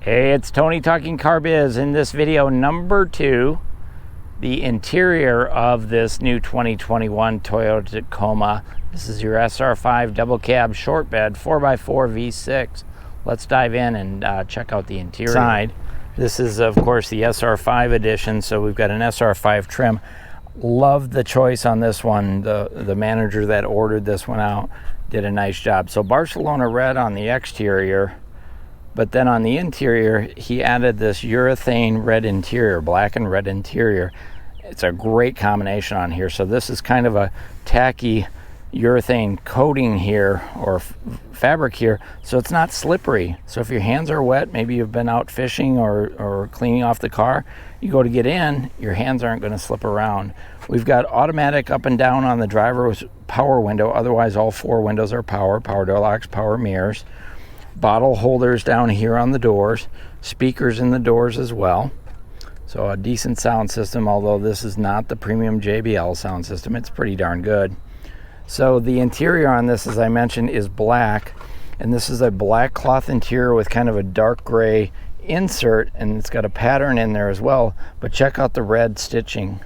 Hey, it's Tony talking Car Biz. In this video number 2, the interior of this new 2021 Toyota Tacoma. This is your SR5 Double-Cab short bed 4x4 V6. Let's dive in and check out the interior. Side. This is, of course, the SR5 edition, so we've got an SR5 trim. Love the choice on this one. The manager that ordered this one out did a nice job. So Barcelona red on the exterior, but then on the interior, he added this urethane red interior, black and red interior. It's a great combination on here. So this is kind of a tacky urethane coating here, or fabric here, so it's not slippery. So if your hands are wet, maybe you've been out fishing or cleaning off the car, you go to get in, your hands aren't going to slip around. We've got automatic up and down on the driver's power window. Otherwise, all 4 windows are power door locks, power mirrors. Bottle holders down here on the doors, speakers in the doors as well. So a decent sound system, although this is not the premium JBL sound system. It's pretty darn good. So the interior on this, as I mentioned, is black, and this is a black cloth interior with kind of a dark gray insert, and it's got a pattern in there as well. But check out the red stitching.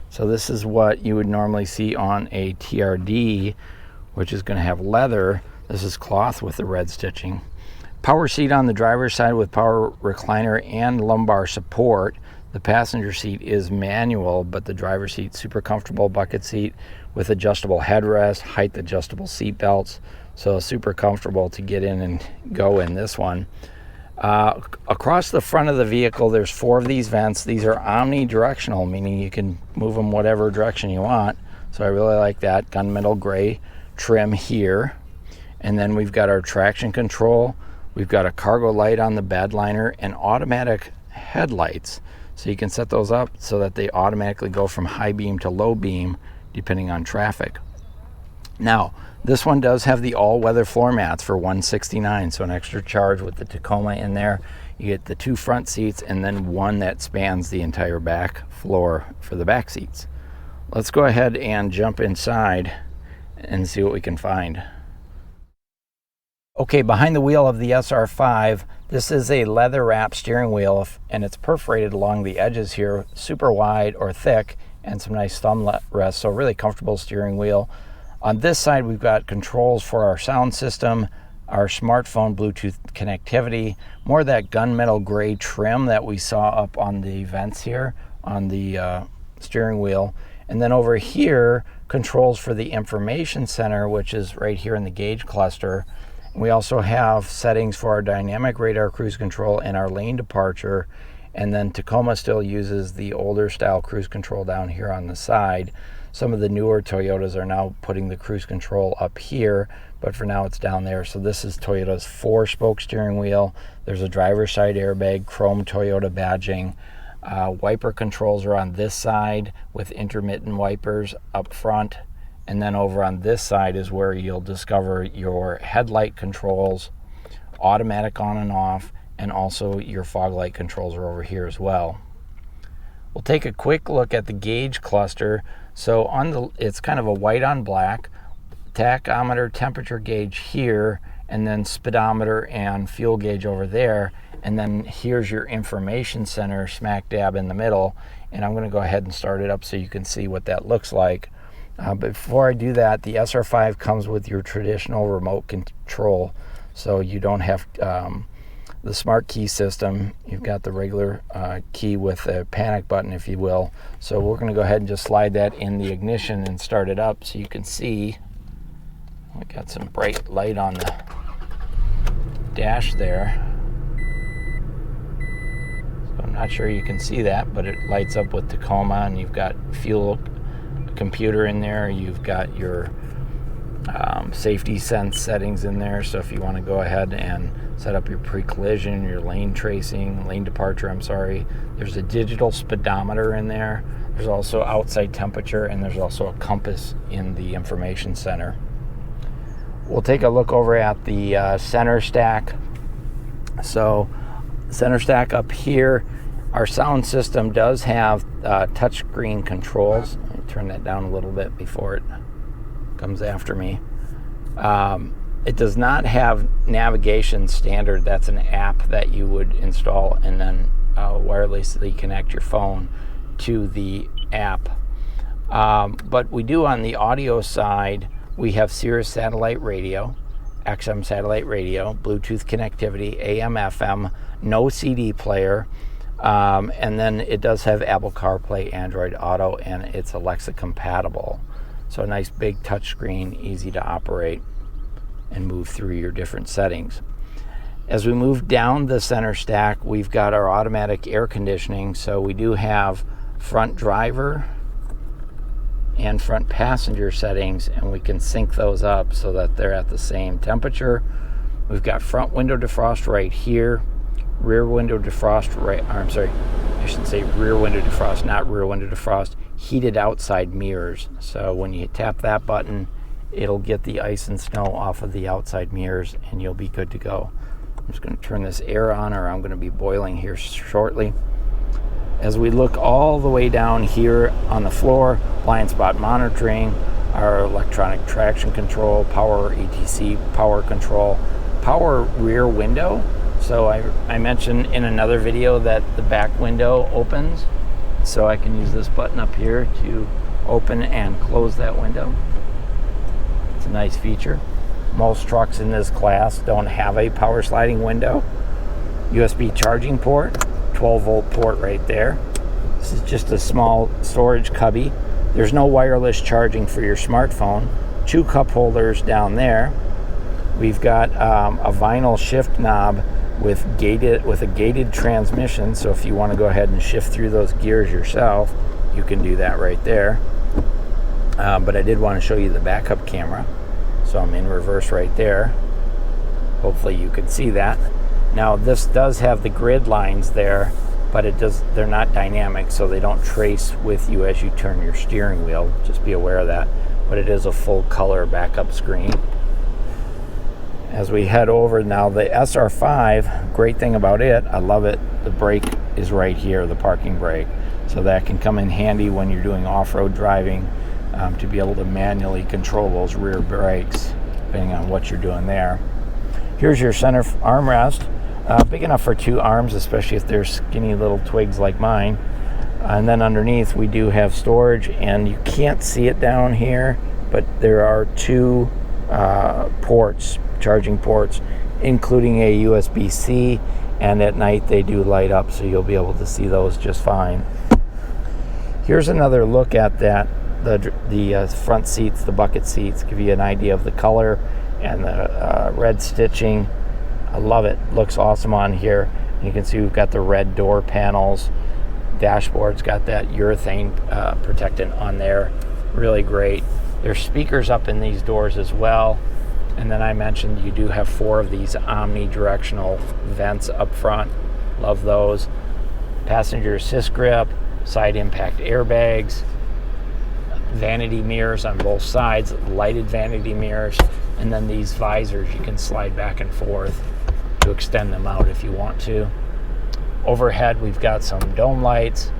So this is what you would normally see on a TRD, which is going to have leather. This is cloth with the red stitching. Power seat on the driver's side with power recliner and lumbar support. The passenger seat is manual, but the driver's seat super comfortable bucket seat with adjustable headrest, height adjustable seat belts. So super comfortable to get in and go in this one. Across the front of the vehicle, there's 4 of these vents. These are omnidirectional, meaning you can move them whatever direction you want. So I really like that. Gunmetal gray trim here. And then we've got our traction control. We've got a cargo light on the bed liner and automatic headlights. So you can set those up so that they automatically go from high beam to low beam depending on traffic. Now, this one does have the all-weather floor mats for $169, so an extra charge with the Tacoma in there. You get the 2 front seats and then one that spans the entire back floor for the back seats. Let's go ahead and jump inside and see what we can find. Okay, behind the wheel of the SR5, this is a leather wrap steering wheel, and it's perforated along the edges here, super wide or thick, and some nice thumb rests, so really comfortable steering wheel. On this side, we've got controls for our sound system, our smartphone Bluetooth connectivity, more of that gunmetal gray trim that we saw up on the vents here on the steering wheel. And then over here, controls for the information center, which is right here in the gauge cluster. We also have settings for our dynamic radar cruise control and our lane departure. And then Tacoma still uses the older style cruise control down here on the side. Some of the newer Toyotas are now putting the cruise control up here, but for now it's down there. So this is Toyota's 4-spoke steering wheel. There's a driver's side airbag, chrome Toyota badging. Wiper controls are on this side with intermittent wipers up front. And then over on this side is where you'll discover your headlight controls, automatic on and off, and also your fog light controls are over here as well. We'll take a quick look at the gauge cluster. So it's kind of a white on black, tachometer, temperature gauge here, and then speedometer and fuel gauge over there. And then here's your information center smack dab in the middle. And I'm going to go ahead and start it up so you can see what that looks like. But before I do that, the SR5 comes with your traditional remote control. So you don't have the smart key system. You've got the regular key with a panic button, if you will. So we're going to go ahead and just slide that in the ignition and start it up so you can see. We got some bright light on the dash there. So I'm not sure you can see that, but it lights up with Tacoma, and you've got fuel computer in there. You've got your safety sense settings in there, so if you want to go ahead and set up your pre-collision, your lane tracing, lane departure, there's a digital speedometer in there. There's also outside temperature, and there's also a compass in the information center. We'll take a look over at the center stack. So center stack up here, our sound system does have touchscreen controls. Let me turn that down a little bit before it comes after me. It does not have navigation standard. That's an app that you would install and then wirelessly connect your phone to the app. But we do on the audio side, we have Sirius satellite radio, XM satellite radio, Bluetooth connectivity, AM, FM, no CD player, and then it does have Apple CarPlay, Android Auto, and it's Alexa compatible. So a nice big touchscreen, easy to operate and move through your different settings. As we move down the center stack, we've got our automatic air conditioning. So we do have front driver and front passenger settings, and we can sync those up so that they're at the same temperature. We've got front window defrost right here, rear window defrost right, I'm sorry, I should say rear window defrost, not rear window defrost, heated outside mirrors. So when you tap that button, it'll get the ice and snow off of the outside mirrors and you'll be good to go. I'm just going to turn this air on, or I'm going to be boiling here shortly. As we look all the way down here on the floor, blind spot monitoring, our electronic traction control, power ETC, power control, power rear window. So I mentioned in another video that the back window opens. So I can use this button up here to open and close that window. It's a nice feature. Most trucks in this class don't have a power sliding window. USB charging port, 12-volt port right there. This is just a small storage cubby. There's no wireless charging for your smartphone. 2 cup holders down there. We've got a vinyl shift knob with a gated transmission. So if you want to go ahead and shift through those gears yourself, you can do that right there. But I did want to show you the backup camera. So I'm in reverse right there. Hopefully you can see that. Now this does have the grid lines there, but they're not dynamic, so they don't trace with you as you turn your steering wheel. Just be aware of that. But it is a full color backup screen. As we head over now, the SR5, great thing about it, I love it, the brake is right here, the parking brake. So that can come in handy when you're doing off-road driving, to be able to manually control those rear brakes, depending on what you're doing there. Here's your center armrest, big enough for 2 arms, especially if they're skinny little twigs like mine. And then underneath we do have storage, and you can't see it down here, but there are 2 ports, charging ports, including a USB-C, and at night they do light up, so you'll be able to see those just fine. Here's another look at that. The front seats, the bucket seats, give you an idea of the color and the red stitching. I love it. Looks awesome on here. You can see we've got the red door panels. Dashboard's got that urethane protectant on there. Really great. There's speakers up in these doors as well. And then I mentioned you do have 4 of these omnidirectional vents up front. Love those. Passenger assist grip, side impact airbags, vanity mirrors on both sides, lighted vanity mirrors, and then these visors you can slide back and forth to extend them out if you want to. Overhead we've got some dome lights.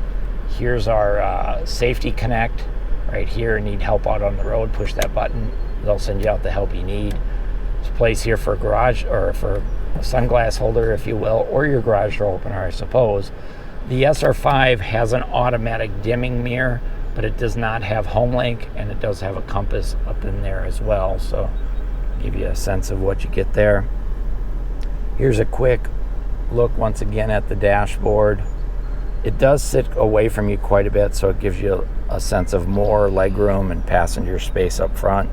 Here's our safety connect right here. Need help out on the road, push that button, they'll send you out the help you need. There's a place here for a garage, or for a sunglass holder if you will, or your garage door opener I suppose. The SR5 has an automatic dimming mirror, but it does not have HomeLink, and it does have a compass up in there as well, so give you a sense of what you get there. Here's a quick look once again at the dashboard. It does sit away from you quite a bit, so it gives you a sense of more legroom and passenger space up front.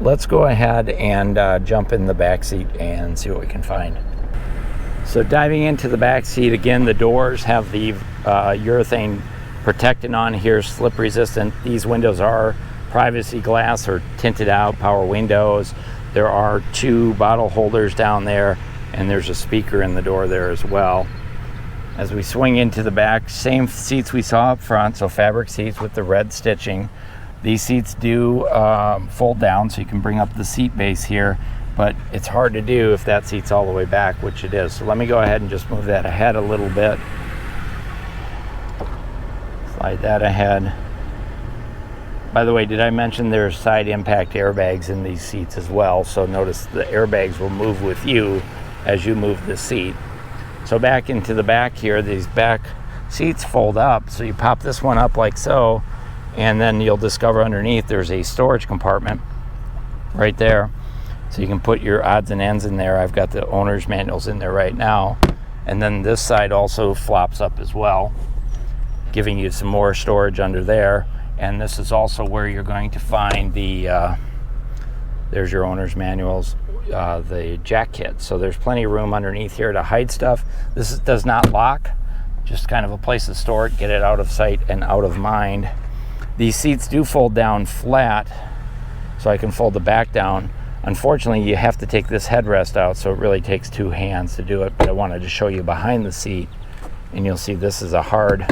Let's go ahead and jump in the back seat and see what we can find. So diving into the back seat, again, the doors have the urethane protectant on here, slip resistant. These windows are privacy glass or tinted out power windows. There are 2 bottle holders down there, and there's a speaker in the door there as well. As we swing into the back, same seats we saw up front, so fabric seats with the red stitching. These seats do fold down, so you can bring up the seat base here, but it's hard to do if that seat's all the way back, which it is. So let me go ahead and just move that ahead a little bit. Slide that ahead. By the way, did I mention there's side impact airbags in these seats as well? So notice the airbags will move with you as you move the seat. So back into the back here, these back seats fold up. So you pop this one up like so, and then you'll discover underneath there's a storage compartment right there. So you can put your odds and ends in there. I've got the owner's manuals in there right now. And then this side also flops up as well, giving you some more storage under there. And this is also where you're going to find the, there's your owner's manuals, the jack kit. So there's plenty of room underneath here to hide stuff. This does not lock, just kind of a place to store it, get it out of sight and out of mind. These seats do fold down flat, so I can fold the back down. Unfortunately, you have to take this headrest out, so it really takes two hands to do it, but I wanted to show you behind the seat, and you'll see this is a hard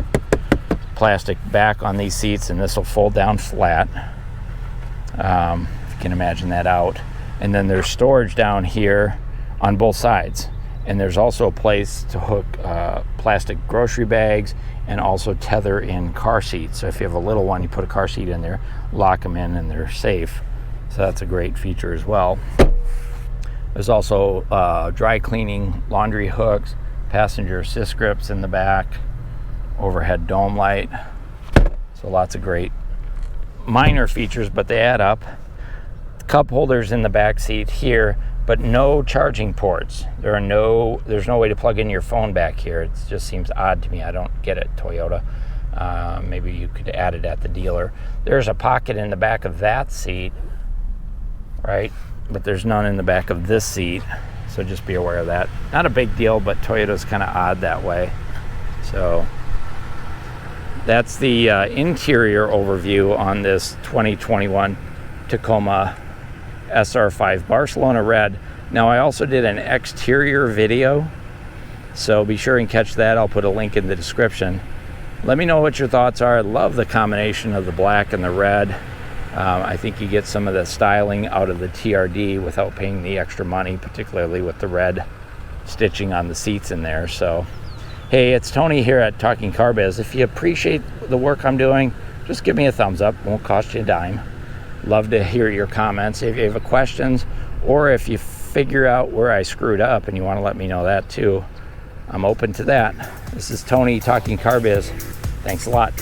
plastic back on these seats, and this will fold down flat. If you can imagine that out. And then there's storage down here on both sides, and there's also a place to hook plastic grocery bags and also tether in car seats. So if you have a little one, you put a car seat in there, lock them in, and they're safe. So that's a great feature as well. There's also dry cleaning laundry hooks, passenger assist grips in the back, overhead dome light. So lots of great minor features, but they add up. Cup holders in the back seat here, but no charging ports. There's no way to plug in your phone back here. It just seems odd to me. I don't get it, Toyota. Maybe you could add it at the dealer. There's a pocket in the back of that seat, right? But there's none in the back of this seat, so just be aware of that. Not a big deal, but Toyota's kind of odd that way. So that's the interior overview on this 2021 Tacoma SR5 Barcelona Red. Now I also did an exterior video, so be sure and catch that. I'll put a link in the description. Let me know what your thoughts are. I love the combination of the black and the red. I think you get some of the styling out of the TRD without paying the extra money, particularly with the red stitching on the seats in there. So hey, it's Tony here at Talking Car Biz. If you appreciate the work I'm doing, just give me a thumbs up. Won't cost you a dime. Love to hear your comments. If you have questions, or if you figure out where I screwed up and you want to let me know that too, I'm open to that. This is Tony Talking Car Biz. Thanks a lot.